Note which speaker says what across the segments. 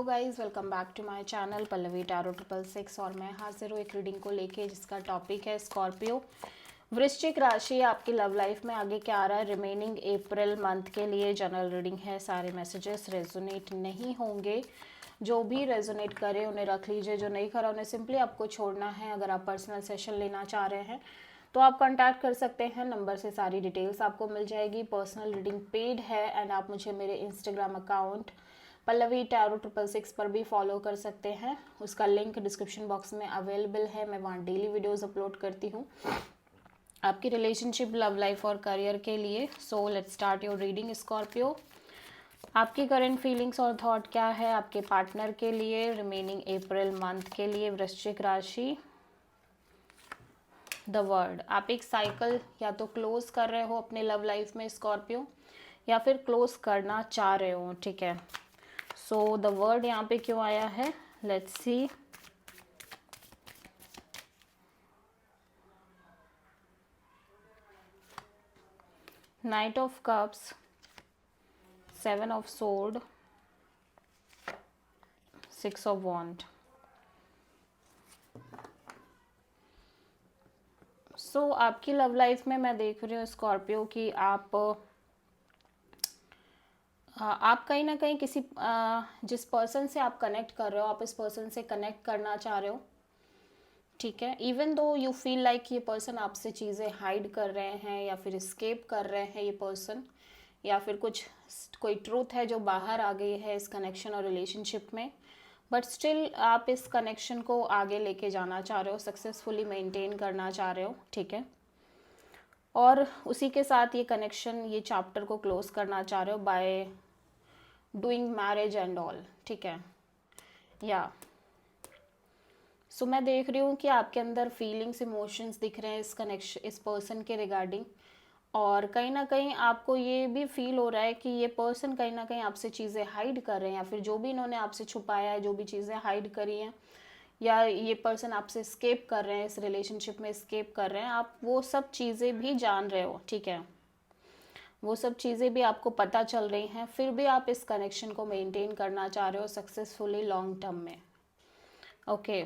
Speaker 1: Guys welcome back to my channel Pallavi tarot 666 और मैं हाजिर हूँ एक रीडिंग को लेके जिसका टॉपिक है स्कॉर्पियो वृश्चिक राशि। आपकी लव लाइफ में आगे क्या आ रहा है रिमेनिंग अप्रैल मंथ के लिए जनरल रीडिंग है। सारे मैसेजेस रेजोनेट नहीं होंगे, जो भी रेजोनेट करे उन्हें रख लीजिए, जो नहीं करा उन्हें सिंपली आपको छोड़ना है। अगर आप पर्सनल सेशन लेना चाह रहे हैं तो आप कांटेक्ट कर सकते हैं, नंबर से सारी डिटेल्स आपको मिल जाएगी। पर्सनल रीडिंग पेड है एंड आप मुझे मेरे इंस्टाग्राम अकाउंट पल्लवी टैरो 666 पर भी फॉलो कर सकते हैं। उसका लिंक डिस्क्रिप्शन बॉक्स में अवेलेबल है। मैं वहाँ डेली वीडियोस अपलोड करती हूँ आपकी रिलेशनशिप, लव लाइफ और करियर के लिए। So let's start your reading Scorpio. आपकी करंट फीलिंग्स और थॉट क्या है आपके पार्टनर के लिए रिमेनिंग अप्रैल मंथ के लिए वृश्चिक राशि। द वर्ड, आप एक साइकिल या तो क्लोज कर रहे हो अपने लव लाइफ में स्कॉर्पियो, या फिर क्लोज करना चाह रहे हो। ठीक है, सो द वर्ड यहाँ पे क्यों आया है, let's see. Knight of cups, 7 of sword, 6 of wand. So आपकी लव लाइफ में मैं देख रही हूँ स्कॉर्पियो कि आप कहीं ना कहीं किसी जिस पर्सन से आप कनेक्ट कर रहे हो, आप इस पर्सन से कनेक्ट करना चाह रहे हो। ठीक है, even though you feel like ये पर्सन आपसे चीज़ें हाइड कर रहे हैं या फिर स्केप कर रहे हैं ये पर्सन, या फिर कोई ट्रूथ है जो बाहर आ गई है इस कनेक्शन और रिलेशनशिप में, बट स्टिल आप इस कनेक्शन को आगे लेके जाना चाह रहे हो, सक्सेसफुली मेंटेन करना चाह रहे हो। ठीक है, और उसी के साथ ये कनेक्शन, ये चैप्टर को क्लोज करना चाह रहे हो by doing marriage and all. ठीक है, या सो मैं देख रही हूँ कि आपके अंदर फीलिंग्स, इमोशंस दिख रहे हैं इस कनेक्शन, इस पर्सन के रिगार्डिंग। और कहीं ना कहीं आपको ये भी फील हो रहा है कि ये पर्सन कहीं ना कहीं आपसे चीज़ें हाइड कर रहे हैं, या फिर जो भी इन्होंने आपसे छुपाया है, जो भी चीज़ें हाइड करी हैं, या ये पर्सन आपसे स्केप कर रहे हैं, इस रिलेशनशिप में स्केप कर रहे हैं, आप वो सब चीज़ें भी जान रहे हो। ठीक है, वो सब चीज़ें भी आपको पता चल रही हैं, फिर भी आप इस कनेक्शन को मेंटेन करना चाह रहे हो सक्सेसफुली लॉन्ग टर्म में। ओके,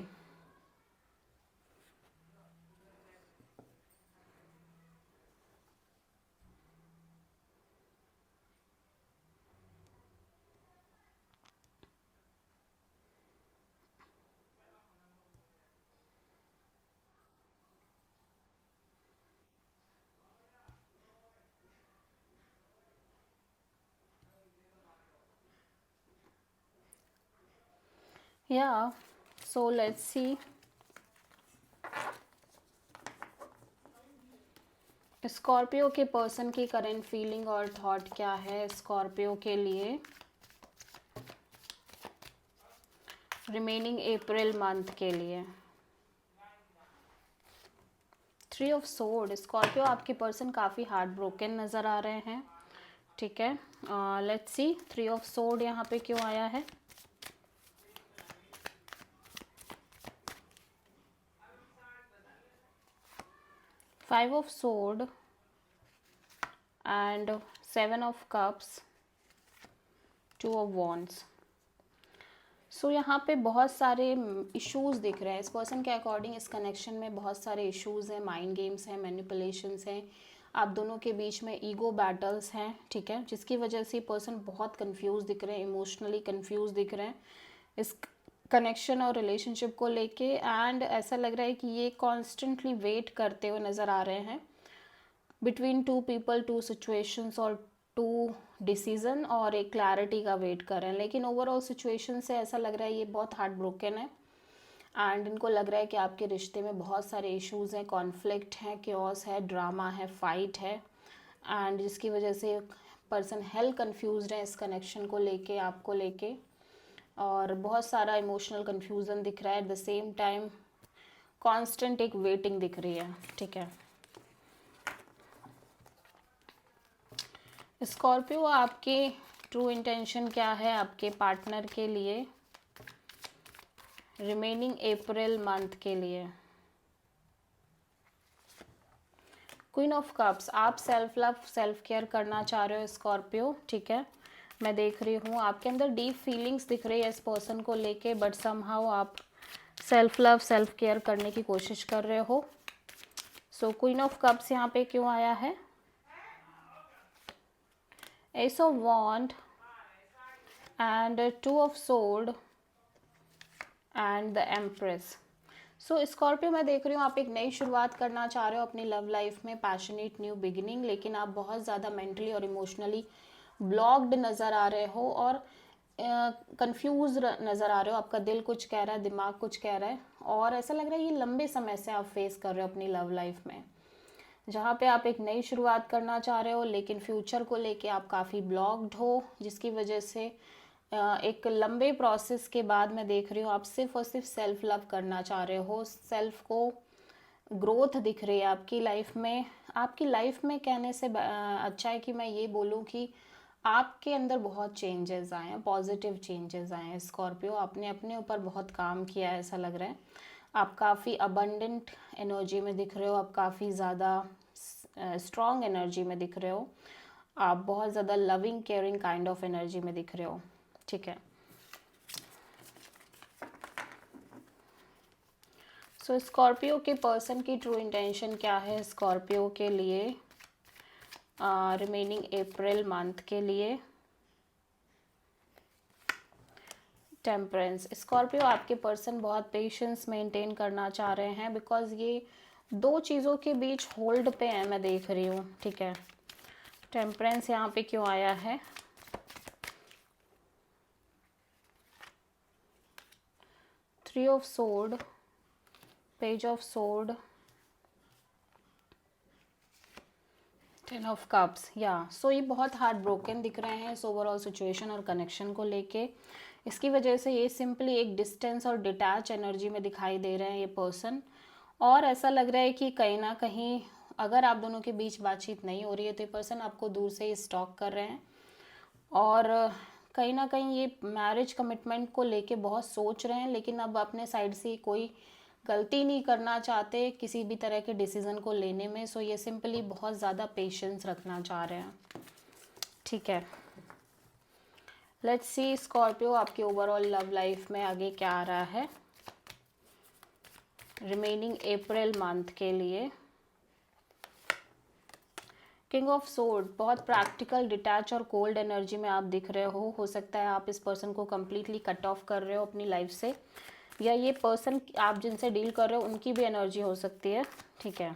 Speaker 1: या सो लेट्स सी। स्कॉर्पियो के पर्सन की करंट फीलिंग और थॉट क्या है स्कॉर्पियो के लिए रिमेनिंग अप्रैल मंथ के लिए। 3 ऑफ सोर्ड, स्कॉर्पियो आपके पर्सन काफ़ी हार्ट ब्रोकन नज़र आ रहे हैं। ठीक है, लेट्स सी 3 ऑफ सोर्ड यहाँ पे क्यों आया है। Five of sword and 7 of cups, 2 of wands. So यहाँ पे बहुत सारे इश्यूज दिख रहे हैं इस पर्सन के अकॉर्डिंग। इस कनेक्शन में बहुत सारे इश्यूज हैं, माइंड गेम्स हैं, मैनिपुलेशंस हैं, आप दोनों के बीच में ईगो बैटल्स हैं। ठीक है, जिसकी वजह से पर्सन बहुत कंफ्यूज दिख रहे हैं, इमोशनली कंफ्यूज दिख रहे हैं इस कनेक्शन और रिलेशनशिप को लेके। एंड ऐसा लग रहा है कि ये कॉन्स्टेंटली वेट करते हुए नज़र आ रहे हैं between two people, two situations और टू डिसीज़न, और एक क्लैरिटी का वेट कर रहे हैं। लेकिन ओवरऑल सिचुएशन से ऐसा लग रहा है ये बहुत हार्ट ब्रोकन है एंड इनको लग रहा है कि आपके रिश्ते में बहुत सारे इश्यूज हैं, कॉन्फ्लिक्ट है, क्योस है, ड्रामा है, फाइट है, एंड जिसकी वजह से पर्सन हेल कन्फ्यूज है इस कनेक्शन को लेके, आपको लेके, और बहुत सारा इमोशनल कन्फ्यूज़न दिख रहा है। At the same time constant एक वेटिंग दिख रही है। ठीक है, स्कॉर्पियो आपके ट्रू इंटेंशन क्या है आपके पार्टनर के लिए रिमेनिंग अप्रैल मंथ के लिए। क्वीन ऑफ कप्स, आप सेल्फ लव, सेल्फ केयर करना चाह रहे हो स्कॉर्पियो। ठीक है, मैं देख रही हूँ आपके अंदर डीप फीलिंग्स दिख रही है इस पर्सन को लेके, बट समहाउ आप सेल्फ लव सेल्फ केयर करने की कोशिश कर रहे हो। सो क्वीन ऑफ कप्स यहाँ पे क्यों आया है? Ace of wand and two of sword and the empress. So Scorpio मैं देख रही हूँ आप एक नई शुरुआत करना चाह रहे हो अपनी लव लाइफ में, पैशनेट न्यू बिगिनिंग, लेकिन आप बहुत ज़्यादा मेंटली और इमोशनली ब्लॉक्ड नज़र आ रहे हो और कंफ्यूज नज़र आ रहे हो। आपका दिल कुछ कह रहा है, दिमाग कुछ कह रहा है, और ऐसा लग रहा है ये लंबे समय से आप फेस कर रहे हो अपनी लव लाइफ में, जहाँ पे आप एक नई शुरुआत करना चाह रहे हो लेकिन फ्यूचर को लेके आप काफ़ी ब्लॉक्ड हो, जिसकी वजह से एक लंबे प्रोसेस के बाद मैं देख रही हूँ आप सिर्फ और सिर्फ सेल्फ लव करना चाह रहे हो। सेल्फ को ग्रोथ दिख रही है आपकी लाइफ में। आपकी लाइफ में कहने से अच्छा है कि मैं ये बोलूँ कि आपके अंदर बहुत चेंजेस आए हैं, पॉजिटिव चेंजेस आए हैं। स्कॉर्पियो आपने अपने ऊपर बहुत काम किया है ऐसा लग रहा है। आप काफ़ी अबंडेंट एनर्जी में दिख रहे हो, आप काफ़ी ज़्यादा स्ट्रॉन्ग एनर्जी में दिख रहे हो, आप बहुत ज़्यादा loving caring kind of energy में दिख रहे हो। ठीक है, सो स्कॉर्पियो के पर्सन की ट्रू इंटेंशन क्या है स्कॉर्पियो के लिए रिमेनिंग अप्रैल मंथ के लिए? टेम्परेंस। स्कॉर्पियो आपके पर्सन बहुत पेशेंस मेंटेन करना चाह रहे हैं, बिकॉज ये दो चीज़ों के बीच होल्ड पे है मैं देख रही हूँ। ठीक है, टेम्परेंस यहाँ पे क्यों आया है? Three of sword, page of sword, ten of cups. या सो ये बहुत हार्ट ब्रोकन दिख रहे हैं इस ओवरऑल सिचुएशन और कनेक्शन को लेके। इसकी वजह से ये सिंपली एक डिस्टेंस और डिटैच एनर्जी में दिखाई दे रहे हैं ये पर्सन, और ऐसा लग रहा है कि कहीं ना कहीं अगर आप दोनों के बीच बातचीत नहीं हो रही है तो ये पर्सन आपको दूर से ही स्टॉक कर रहे हैं, और कहीं ना कहीं ये मैरिज कमिटमेंट को लेके बहुत सोच रहे हैं, लेकिन अब अपने साइड से कोई गलती नहीं करना चाहते किसी भी तरह के डिसीज़न को लेने में। सो ये सिंपली बहुत ज़्यादा पेशेंस रखना चाह रहे हैं। ठीक है, लेट्स सी स्कॉर्पियो आपकी ओवरऑल लव लाइफ में आगे क्या आ रहा है रिमेनिंग अप्रैल मंथ के लिए। किंग ऑफ सोर्ड, बहुत प्रैक्टिकल, डिटैच और कोल्ड एनर्जी में आप दिख रहे हो सकता है आप इस पर्सन को कम्प्लीटली कट ऑफ कर रहे हो अपनी लाइफ से, या ये पर्सन आप जिनसे डील कर रहे हो उनकी भी एनर्जी हो सकती है। ठीक है,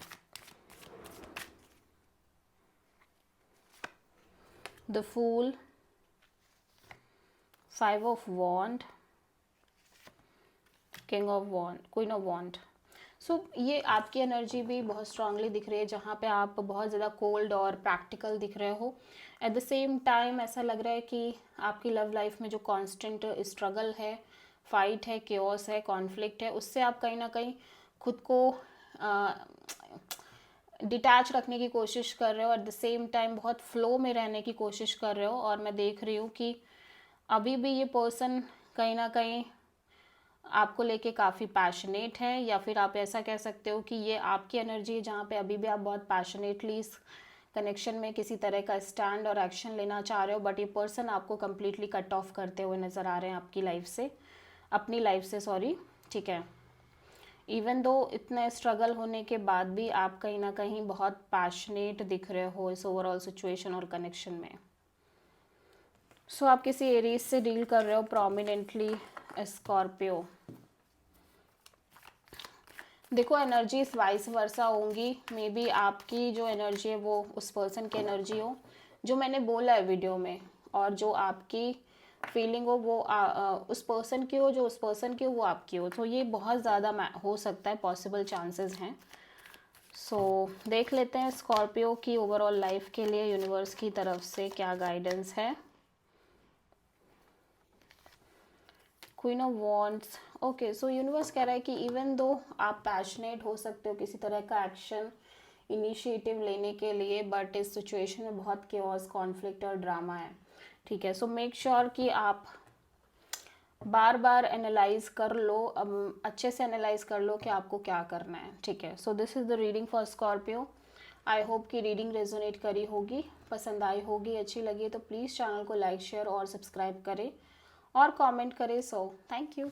Speaker 1: the fool, five of wand, king of wand, queen of wand. So ये आपकी एनर्जी भी बहुत स्ट्रांगली दिख रही है, जहाँ पे आप बहुत ज़्यादा कोल्ड और प्रैक्टिकल दिख रहे हो। एट द सेम टाइम ऐसा लग रहा है कि आपकी लव लाइफ में जो कांस्टेंट स्ट्रगल है, फाइट है, केओस है, कॉन्फ्लिक्ट है, उससे आप कहीं ना कहीं खुद को डिटैच रखने की कोशिश कर रहे हो। एट द सेम टाइम बहुत फ्लो में रहने की कोशिश कर रहे हो, और मैं देख रही हूँ कि अभी भी ये पर्सन कहीं ना कहीं आपको लेके काफ़ी पैशनेट है, या फिर आप ऐसा कह सकते हो कि ये आपकी एनर्जी है जहाँ पे अभी भी आप बहुत पैशनेटली इस कनेक्शन में किसी तरह का स्टैंड और एक्शन लेना चाह रहे हो, बट ये पर्सन आपको कम्प्लीटली कट ऑफ करते हुए नज़र आ रहे हैं आपकी लाइफ से, अपनी लाइफ से, सॉरी। ठीक है, इवन दो इतने स्ट्रगल होने के बाद भी आप कहीं ना कहीं बहुत पैशनेट दिख रहे हो इस ओवरऑल सिचुएशन और कनेक्शन में। सो आप किसी एरीज से डील कर रहे हो प्रोमिनेंटली स्कॉर्पियो। देखो एनर्जीज वाइस वर्सा होंगी, मे बी आपकी जो एनर्जी है वो उस पर्सन की एनर्जी हो जो मैंने बोला है वीडियो में, और जो आपकी फीलिंग हो वो उस पर्सन की हो, जो उस पर्सन की हो वो आपकी हो। तो ये बहुत ज़्यादा हो सकता है, पॉसिबल चांसेस हैं। सो देख लेते हैं स्कॉर्पियो की ओवरऑल लाइफ के लिए यूनिवर्स की तरफ से क्या गाइडेंस है। Queen of wands. Okay, so universe कह रहा है कि इवन दो आप पैशनेट हो सकते हो किसी तरह का एक्शन इनिशिएटिव लेने के लिए, बट इस सिचुएशन में बहुत केओस, कॉन्फ्लिक्ट और ड्रामा है। ठीक है, सो मेक श्योर कि आप बार बार एनालाइज कर लो, अच्छे से एनालाइज कर लो कि आपको क्या करना है। ठीक है, so this is the reading for Scorpio. I hope कि रीडिंग रेजोनेट करी होगी, पसंद आई होगी, अच्छी लगी तो प्लीज़ चैनल को लाइक शेयर और सब्सक्राइब करें और कमेंट करें। So thank you.